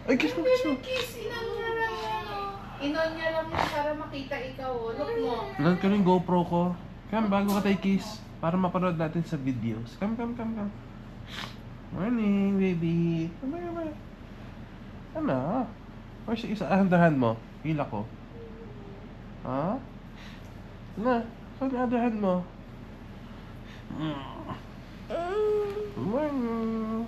Ay, kiss mo, kiss mo. Kiss, inon niya lang yan. Inon niya lang yan para makita ikaw. Look mo. Nanood ko yung GoPro ko. Come, bago ka tayo kiss. Para mapanood natin sa videos. Come. Morning, baby. Come. Ano? Or isa, ahandahan mo. Hila ko. Ha? Na, saan yung adahan mo? Morning.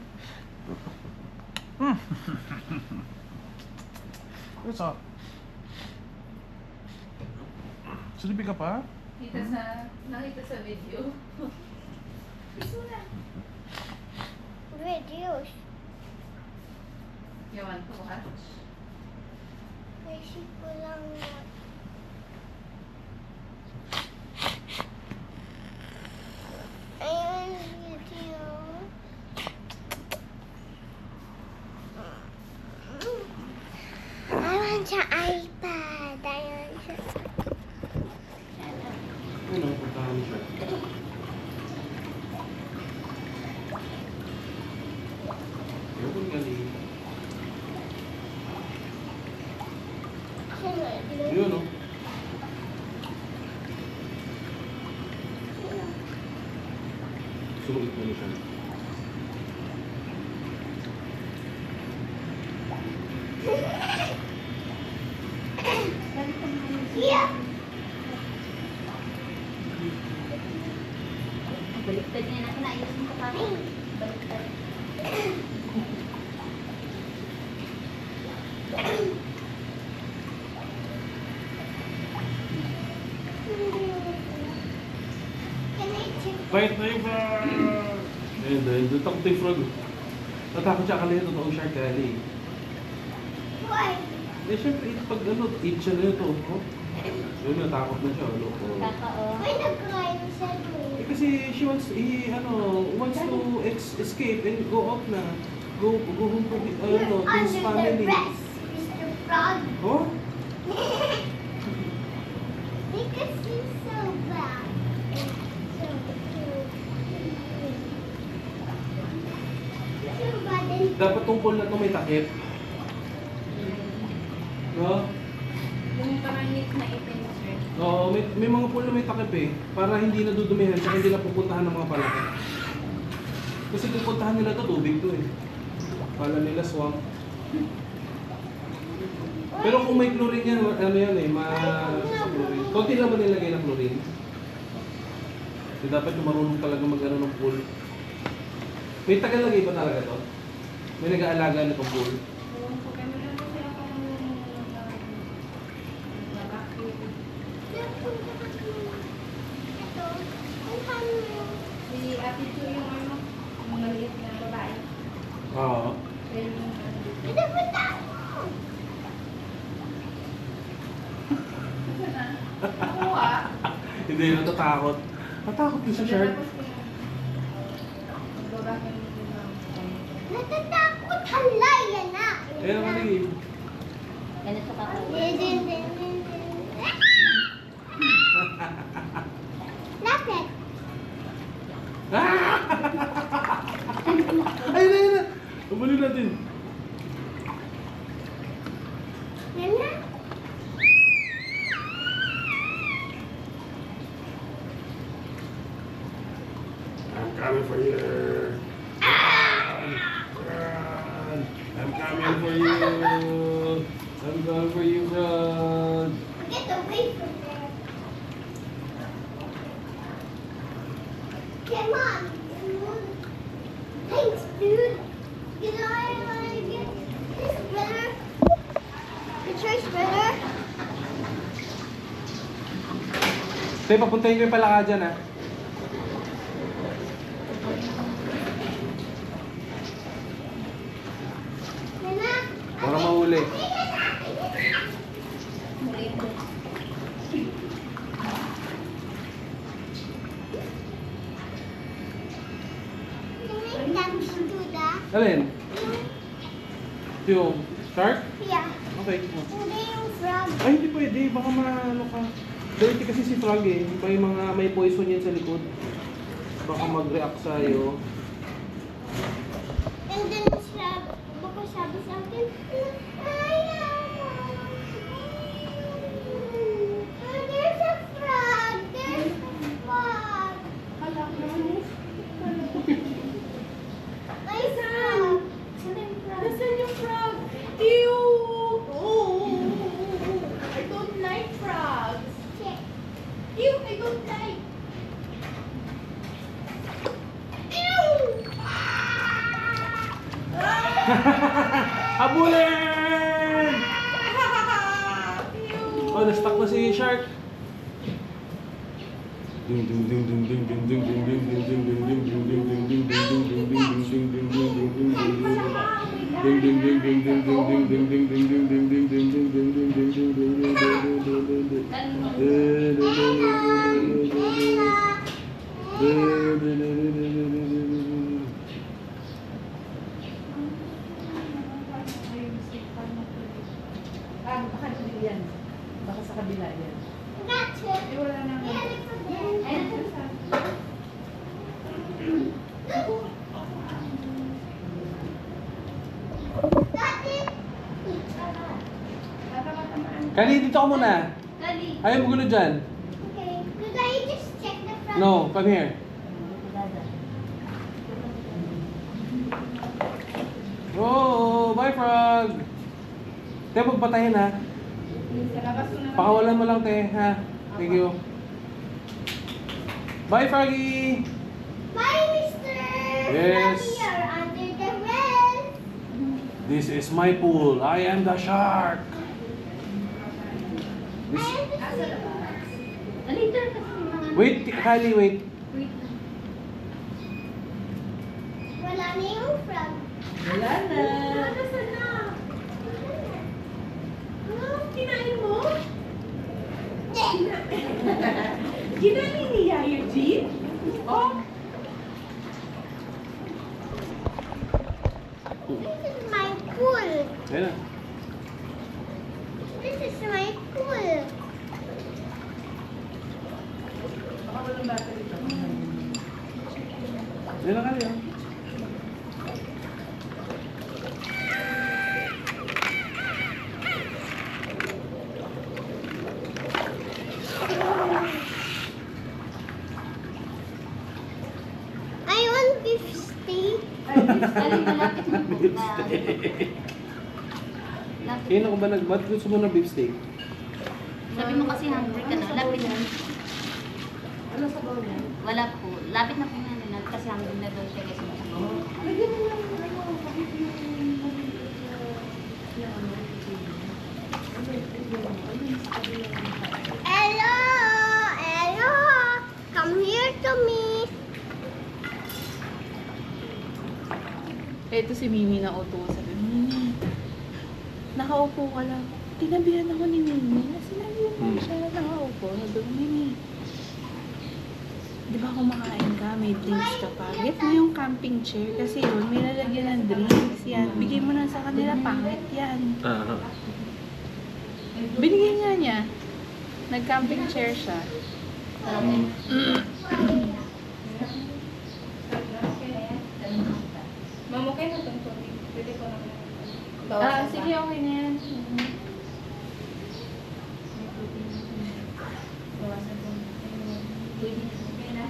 What's up? Salibi ka pa? Nakita sa video. Kiss mo na. Videos. You want to watch? Naisip ko lang yun. Ayun, video. Ayun sa iPad. Ayun sa... Ano, puntahan siya. Ayun, galing. Yun, no? Sumugit mo siya. Yeah. Baliktad niya natin, ayusin ko pa. Baliktad. Can I check? Bait na yung ayun, doon takot yung frog. Natakot siya kanina, totoong shark kali. Why? Eh, syempre, pag ano, eat siya na ito. Oh. Yun, natakot na siya. Ano, oh. Kakao. Why nag-cry siya doon? Eh, kasi she wants, wants to escape and go off na. Go home to his, to his Under the family. breast, Mr. Frog. Oh? Because he's so bad. So cute. So bad and Dapat tungkol na ito may takip. No? Yung karangit na itim, sir. Oo, may mga pool na may takip eh. Para hindi nadudumihan, tsaka hindi na pupuntahan ng mga palaki. Kasi pupuntahan nila ito, tubig to eh. Kala nila swamp. Pero kung may chlorine yan, ano yan eh, chlorine. Konti lang ba nilagay ng chlorine? So, dapat yung marunong talaga mag-ano ng pool. May tagalagay ba talaga to? May nag-aalaga na itong pool. Ewan ko, kaya meron kasi ako ito. Ang kanya. si Ate Chu yung ano, yung maliit na babae. Oo. Pero yung Ito po tayo. Kuha. Hindi, natatakot. Natakot din sa shark. Natatakot. Hala, yan na. Kaya mali. Yan sa kakao. Lapit. Ah! Ayun na! Umuli natin. Yan na. I'm coming for you. Run. I'm coming for you. I'm coming for you, Rod. Get away from there. Come on, dude. Thanks, dude. You know, I want to get this better. The choice better. Tay, papuntahin ko yung palaka dyan, ha? Nana. Para mahuli. Can I touch to that? Alin? Yung shark? Yeah. Okay. Hindi yung frog. Ay, hindi pwede. Baka maano ka. Dirty kasi si frog eh. May poison yan sa likod. Baka mag-react sa'yo. And then, baka sabi sa akin, Habulin! Oh, na-stuck na si Shark. Baka yan. Baka sa kabila yan. Gotcha. Eh, wala na nga. Daddy. Kali, dito ka muna. Kali. Ayaw mo gulo dyan. Okay. Could I just check the front? No, come here. Oh, bye frog. Te, magpatayin ha. Sa labas ko na. Pakawalan mo lang te, ha. Thank you. Bye froggy. Bye, mister. Yes. We are under the rail. This is my pool. I am the shark. This... Asa labas? Nalito kasi mga... Wait, Kali, wait. Wait lang. Wala na yung frog. Wala na. Nasaan na? Kinain mo? Yeah. Kinain ni Yayo Jean? Oh. This is my pool. Ayan na. This is my pool. Baka walang bata dito. Ayan na Kali, oh. I want beef steak. Kali, malapit na po. Lapit. Kaya ako ba nag-bat? Gusto mo ng beef steak? Sabi mo kasi hungry ka na. Lapit na. Ano sa bawal yan? Wala po. Lapit na po na nila. Kasi hungry na daw siya kasi masakit. Lagyan mo lang ano, bakit yung Hello, hello. Come here to me. Ito si Mimi na uto. Sabi, Mimi, nakaupo ka lang. Tinabihan ako ni Mimi. Sinabi mo siya, nakaupo. Sabi ko, Mimi, di ba kumakain ka, may drinks ka pa. Get mo yung camping chair kasi yun, may lalagyan ng drinks yan. Bigay mo na sa kanila, pangit yan. Ah, Binigay nga niya. Nag-camping chair siya. Mamukay na itong tubig. Pwede ko na. Sige, okay na yan. Bawasan ko. Okay na?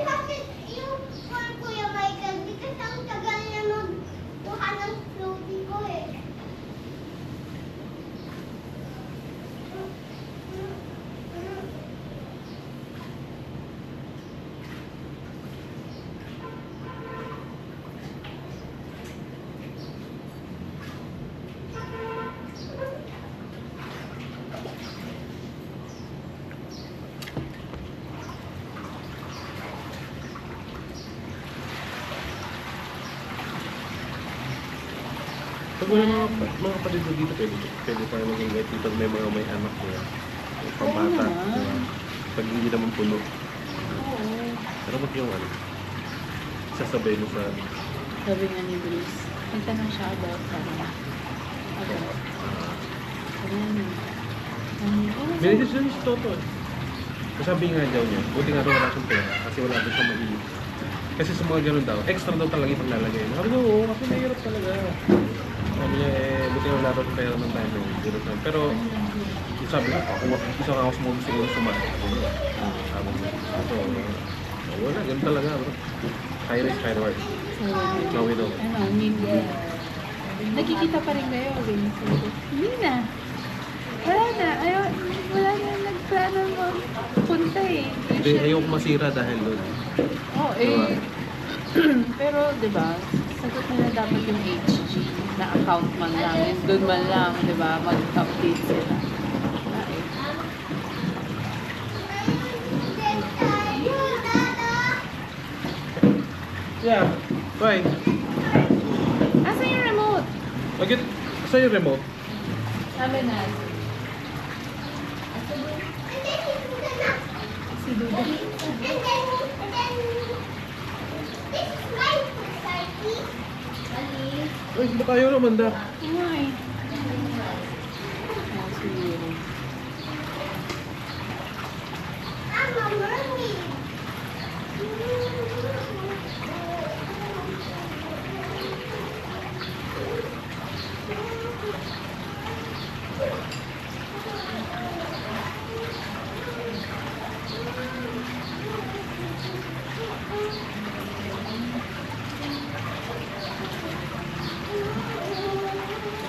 Bakit yung for Kuya Michael? Because ang tagal niya magkuha ng floaty ko eh. pag wala mga kapatid mo dito, pwede tayo mag-invite dito pag may mga may anak niya. May pambata. naman. Diba? Pag hindi naman puno. Oo. Pero wag yung ano, sasabay mo sa... Sabi nga ni Bruce, nagtanong siya about Binidesisyon si Toto eh. Sabi nga daw niya, buti nga daw wala siyang pera kasi wala daw siyang mailit. Kasi sa mga ganun daw, extra daw talaga yung paglalagay. Sabi niya, oo, kasi mahirap talaga. Sabi niya, buti nga wala daw siyang pera ng time. Pero, sabi niya, isa ka ako siguro sumali. Sabi niya, so, wala, ganun talaga bro. High risk, high reward. No, we don't. Hindi. Nagkikita pa rin kayo, Vincent. Hindi na. Wala na. Wala na nagplano mo. Punta eh. Hindi, ayoko masira dahil doon. Oo, eh. Pero, di ba, Sagot nila dapat yung HG na account man lang. Yung doon man lang, di ba? Mag-update sila. Ah, eh. Yeah. Why? Asan yung remote? Bakit? Saan yung remote? Sabi na. Si Dudu. Ay, baka yun naman da. Ay. Ah, siguro.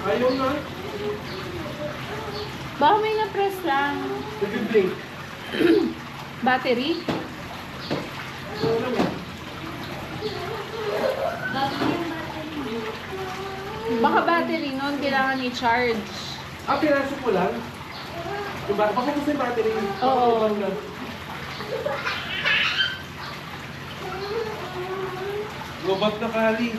Ayaw na. Baka may na-press lang. Nag-blink. Battery? Ayaw naman. Baka battery noon, kailangan i-charge. Ah, pinasok mo lang? Diba? Baka kasi yung battery. Oo. Lobat na, Kali.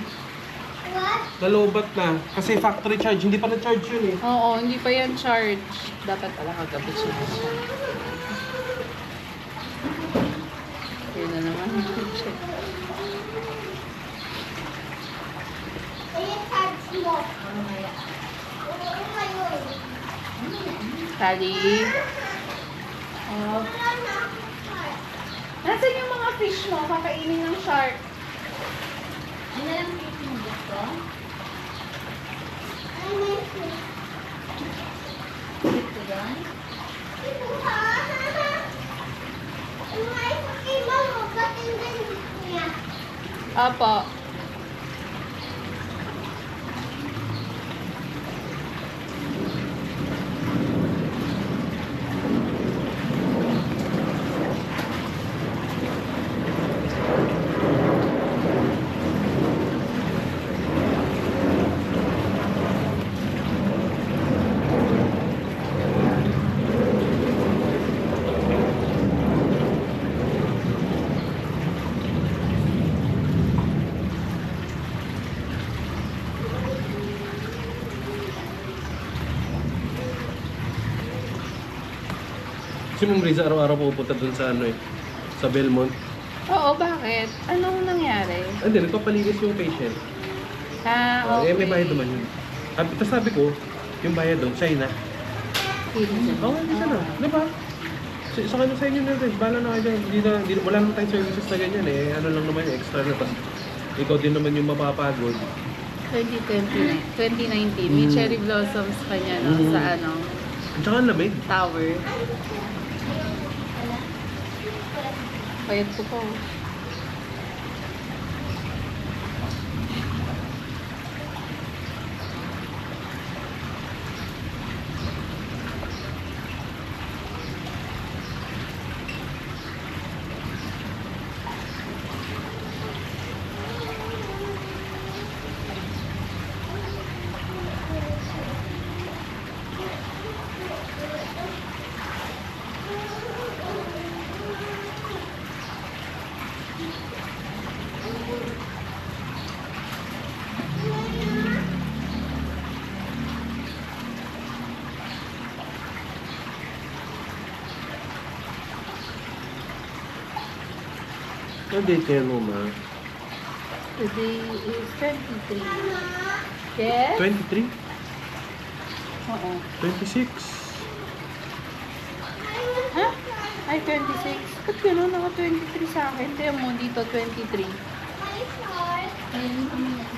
What? Nalobat na. Kasi factory charge. Hindi pa na-charge yun eh. Oo, hindi pa yan charge. Dapat pala kagabi siya. Yun na naman. I-charge mo. Oh my God. Kali. Oh. Wala na. Nasaan yung mga fish mo? Kakainin ng shark. Ano lang yung gusto? I miss you. Gusto doon? Apo. Si Ma'am Riza araw-araw pupunta dun sa ano eh. Sa Belmont. Oo, bakit? Anong nangyari? Hindi, nagpapalinis yung patient. Ah, okay. Eh, may bayad naman yun. Tapos sabi ko, yung bayad doon, China. Oo, hindi ka na. Diba? Sa kanya sa inyo na rin. Bahala na kayo dyan. Wala naman tayong services na ganyan eh. Ano lang naman yung extra na. Tapos ikaw din naman yung mapapagod. 2019. May cherry blossoms pa niya, no? Mm. Sa ano, At saka ang lamig. tower. Payat ko po. Ano date kayo mo, ma? Today is 23. Yes? 23? Oo. 26? Ha? Ay, 26. Ba't gano'n? Naka 23 sa akin. Tiyan mo dito, 23.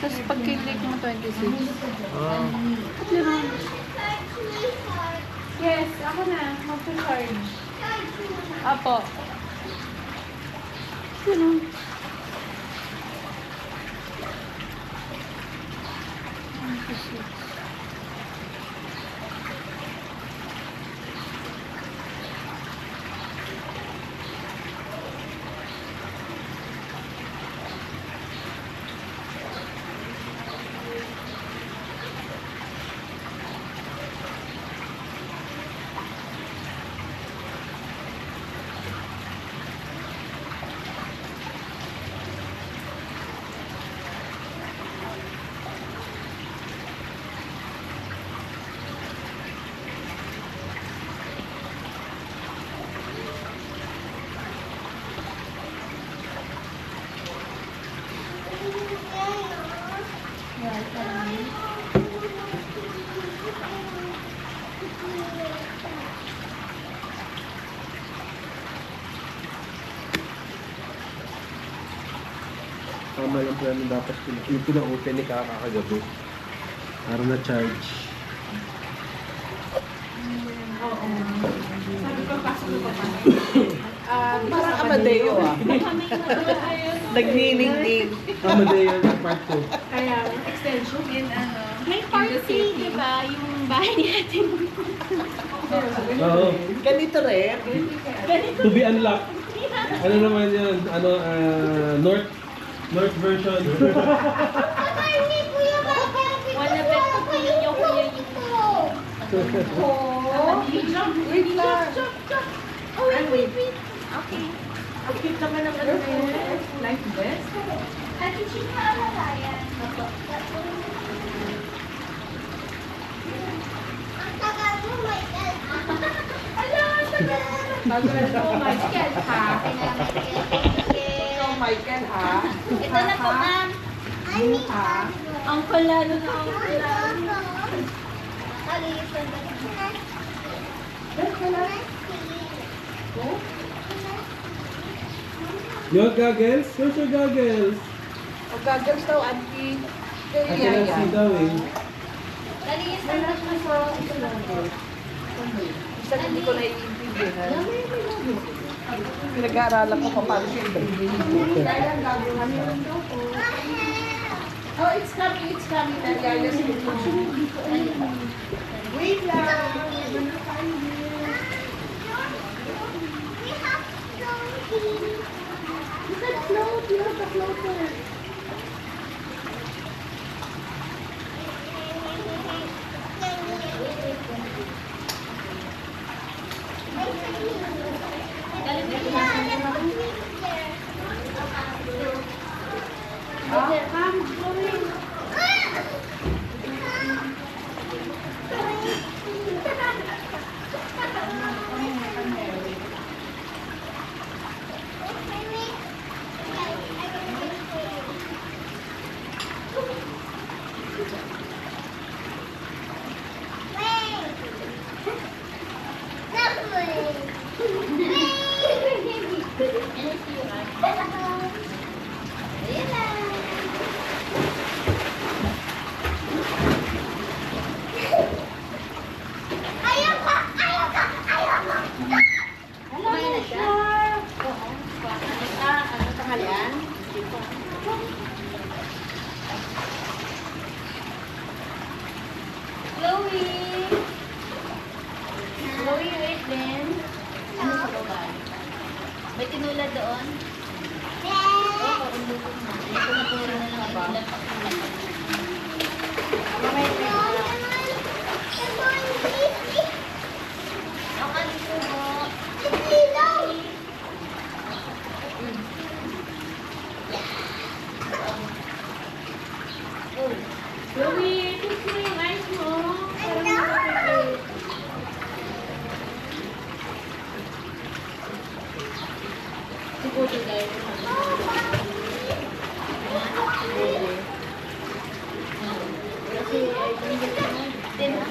Tapos pag click mo, 26. Ah. Ba't gano'n? Yes, ako na. Mag-charge. Apo. Gano'n. tama lang po namin dapat yung pina-open ni kakagabi. Para na charge. Oo. Sabi ko, pasok mo pa pa. Parang Amadeo ah. Nagniningning. Amadeo yung part 2. Kaya, extension. Yun ano. May party, di ba? Yung bahay natin. Oo. Ganito rin. To be unlocked. Ano naman yun? Ano, North version. Papa, hindi Kuya Michael. Wala bet ko po yun yung kuya yung Wait lang. Oh, wait. Okay. Ang cute naman ng ano na yun. Life vest. Ate Chika, ano ba yan? Ang tagal mo, Michael. Ala, ang tagal mo. Bagal mo, Michael, ha? Ikaw, Michael, ha? Ito na po, ma'am. Ani, Ang palalo na ang palalo. Alisan na. Your goggles? Where's your goggles? O goggles daw, auntie. I cannot see daw eh. Nalisan na po. Isa hindi ko naiintindihan. Pinag-aaralan ko pa paano siya Oh, it's coming. Nagyayas ko. Wait lang. We have to go here. You can float. You have the floater. Kumain na siya? Oo. Ano tanghalian? Chloe! Chloe, wait din. Ano sa baba? May tinulad doon? Oo, paundutin mo. Ito na po rin na lang. Ilan pa kulang. Mamaya rin. Ang alis mo. Chloe, fix mo yung eyes mo. Para makapagod. Siguro dahil kasi ay hindi ko na din ha.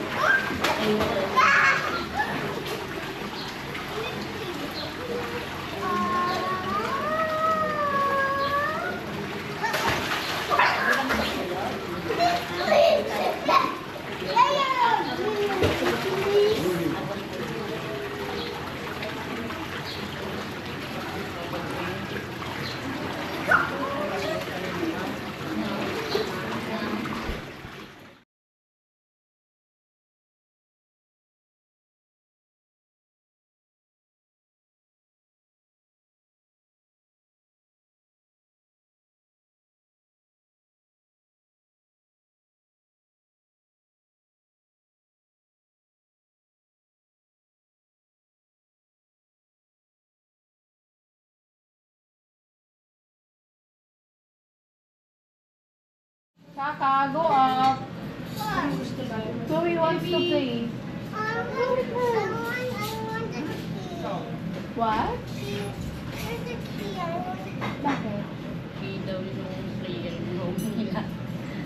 Saka, go up. Chloe wants to play. What? Bakit? Kaya daw yung player room nila.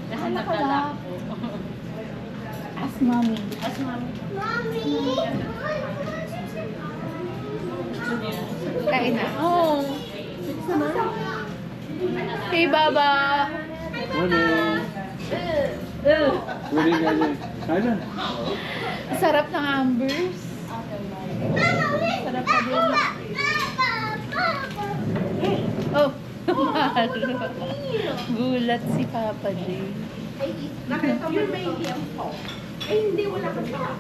Hala ka Nakalak lang. po. Ask mommy. As mami. Kain na. Oo. Hey, Baba! Morning. Morning, ganyan. Kain na. Sarap ng Ambers. Sarap pa din. Oh, mahal. Gulat si Papa J. Nakita mo may hiyang po. Eh, hindi, wala ka pa.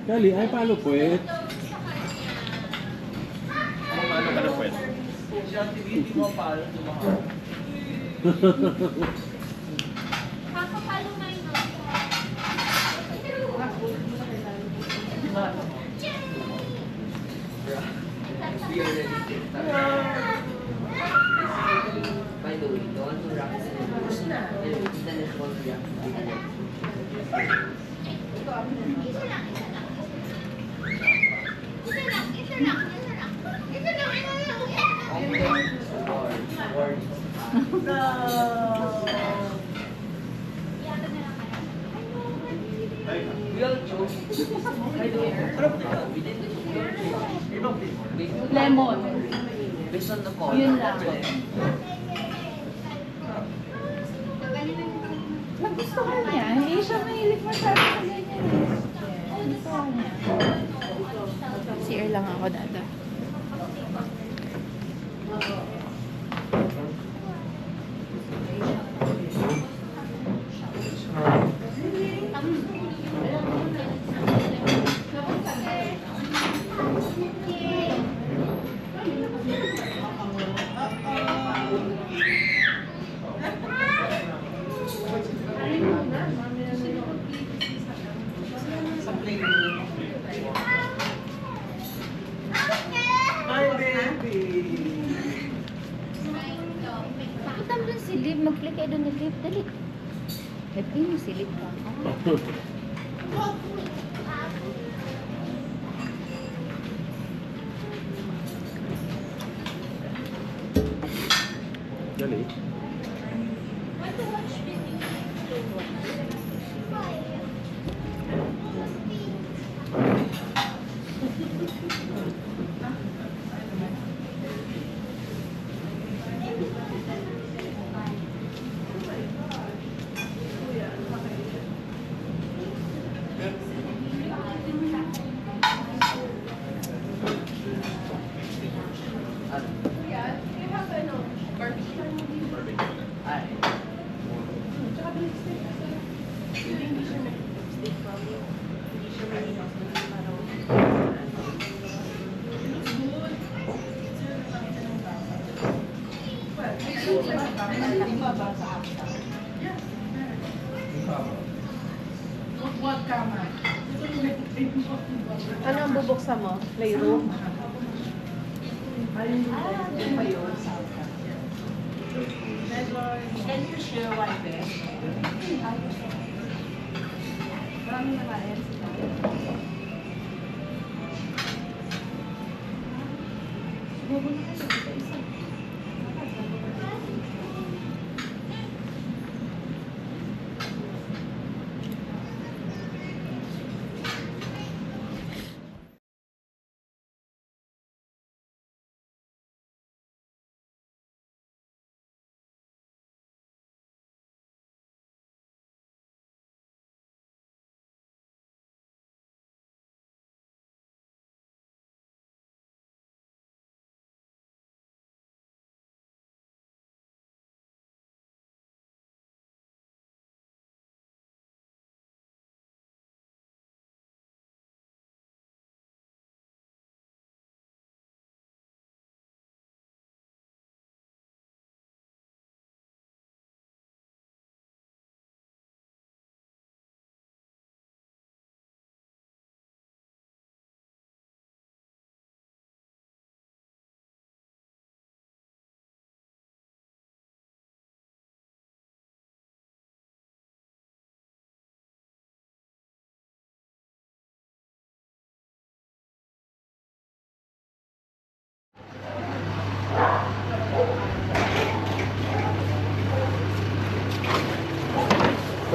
Kali, ay paano puwet? Paano ka na pwede? By the way, the one who rocks in the netball We all chose. By the way, we didn't Lemon. based on the call. Yun lang. Nagustuhan niya. Hindi siya mahilig masyado sa ganyan. Nagustuhan niya. CR lang ako, dada. Pakita mo dun si Liv. Mag-click kayo dun ni Liv. Dali. Happy mo si Liv pa. Dali. Ano ang bubuksan mo? Playroom? Can you share one bed? Maraming nakain.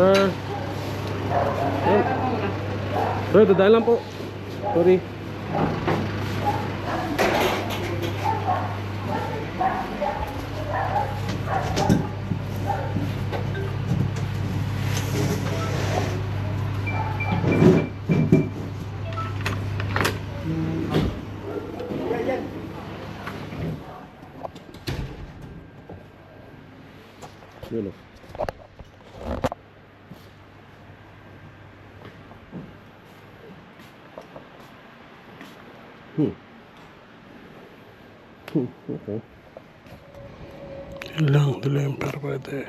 Sir. Sir, dadaan lang po. Sorry. Yun o. Okay. Yun lang, dala yung pera pwede.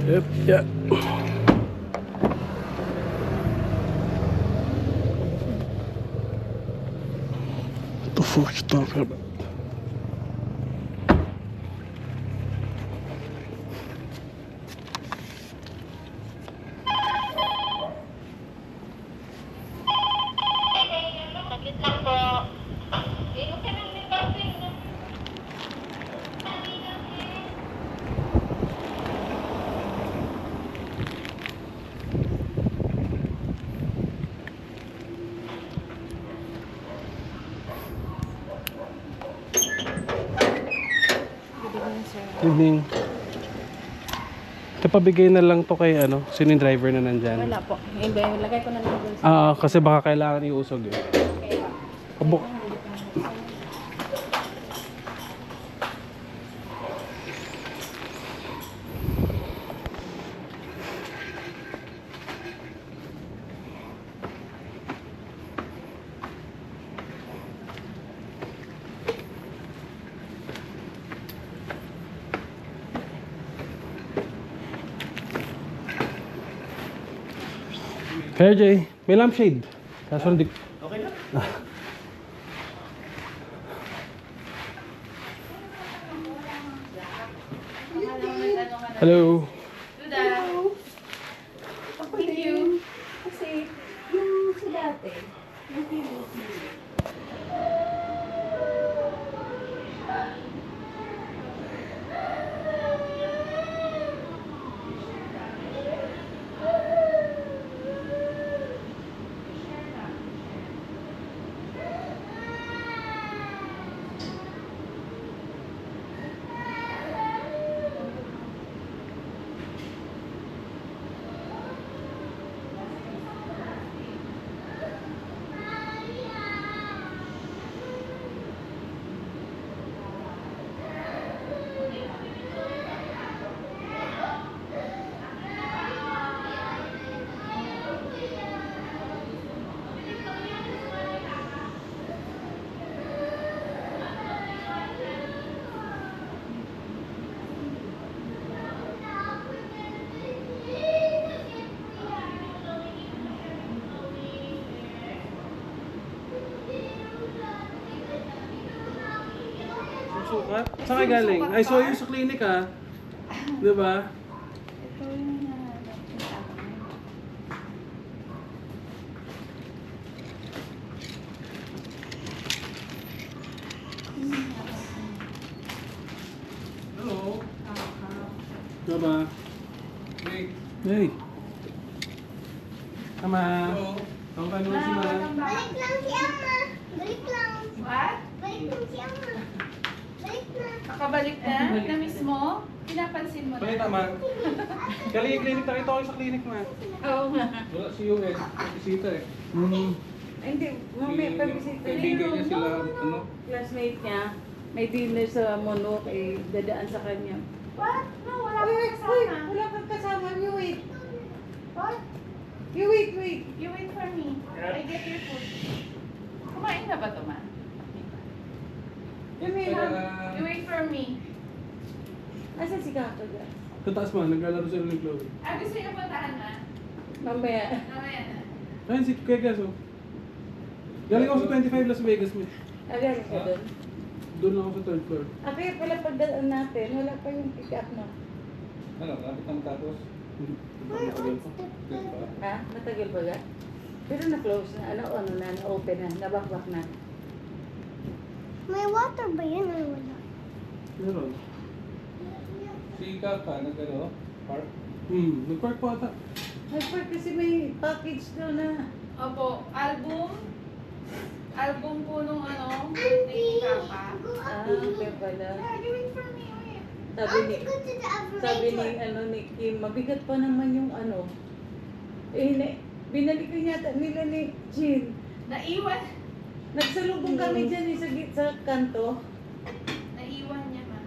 Yep, yeah. What the fuck you talking about? Evening. Kapabigay na lang to kay ano, sino yung driver na nandyan? Wala po. Hindi, lagay ko na lang doon sa... Kasi baka kailangan iusog eh. Kabuk. Kaya Jay, may lampshade. Kaso hindi... Okay lang. Hello. Thank you. Kasi yung sa dati, Sukat? Saan kayo galing? I saw you sa clinic ah. Di ba? Ito yung nahanap ko sa akin. Hello. Di ba? Hey. Hey. Tama. Hello. Ang kanuha si Ma. Balik lang si Ama. Balik lang. what? Balik lang si Ama. Balik na. Nakabalik na? Na-miss mo? Pinapansin mo na? Bakit tama? Galing clinic, nakita ko sa clinic Ma. Oo nga. Wala si US. Bisita eh. Hindi, mamaya pag-visit Kaibigan niya sila. Ano? classmate niya, may dinner sa Monok, eh, dadaan sa kanya. What? No, wala Uy, akong kasama. wala kang kasama. You wait. What? You wait. You wait for me. I get your food. Kumain na ba ito, ma? You wait for me. Asa si Gato dyan? Sa taas Ma, naglalaro sila ni Chloe. Gusto niyo puntahan na? Mamaya. Mamaya na. Ayun si Kuya Gaso. Galing ako sa 25 Las Vegas mo. Agaling ka doon? Doon lang ako sa third floor. Kaya pala pagdaan natin, wala pa yung pick-up mo. Ano, kapit ang tapos? Matagal pa. Ha? Matagal ba ga? Pero na-close na, ano na, na-open na, nabakbak na. May water ba yan or wala? Meron. Si Kaka, nag-ano? Park? Nag-park po ata. Hyper kasi may package daw na. Opo, album. Album po nung ano, birthday ni Papa. Kaya pala. Daddy, wait for me. Wait. Sabi ni, Go to the sabi ni, elevator. ni Kim, mabigat pa naman yung ano. Binalik ko yata nila ni Jean. Naiwan. Nagsalubong kami dyan sa kanto. Naiwan niya ma.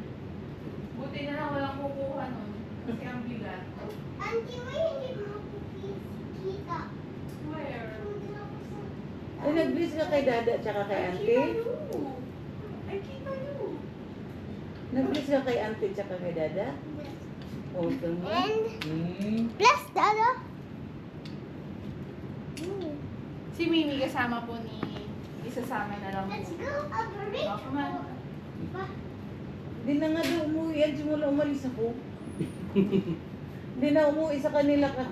Buti na lang walang kukuha nun. Kasi ang bigat. Auntie, may hindi mo cookies kita. Where? Ay, nag-bless ka kay Dada tsaka kay Auntie. Ay, kita you. Nag-bless ka kay Auntie tsaka kay Dada. Oh, tama. And plus Dada. Si Mimi kasama po ni isasama na lang Let's po. go operator. Oh, come on. Hindi na nga daw umuwi yan simula umalis ako. Hindi na umuwi sa kanila ka.